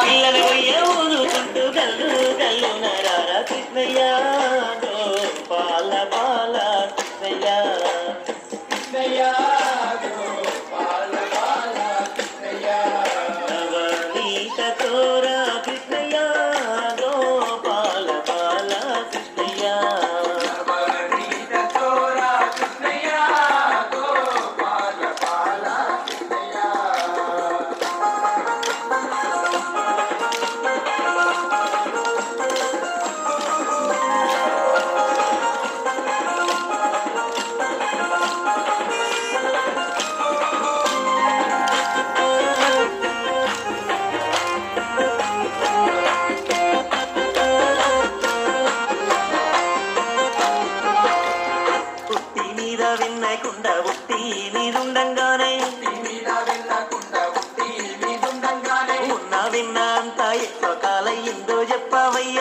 పిల్లల కొయ్య ఊరుకుంటూ గల్లు గల్లు నరారా కృష్ణయ్య గోపాల బాల కృష్ణయ్య కృష్ణయ్య గోపాల బాల కృష్ణయ్య నవనీత తోరా కృష్ణయ్య గోపాల బాల కృష్ణయ్య నవనీత తోరా కృష్ణయ్య గోపాల బాల కృష్ణయ్య విన్నకుండ ఉట్టి నీదుండంగానే ఉన్న విన్న అంతా ఎక్కువ కాలయ్యిందో చెప్పవయ్యా.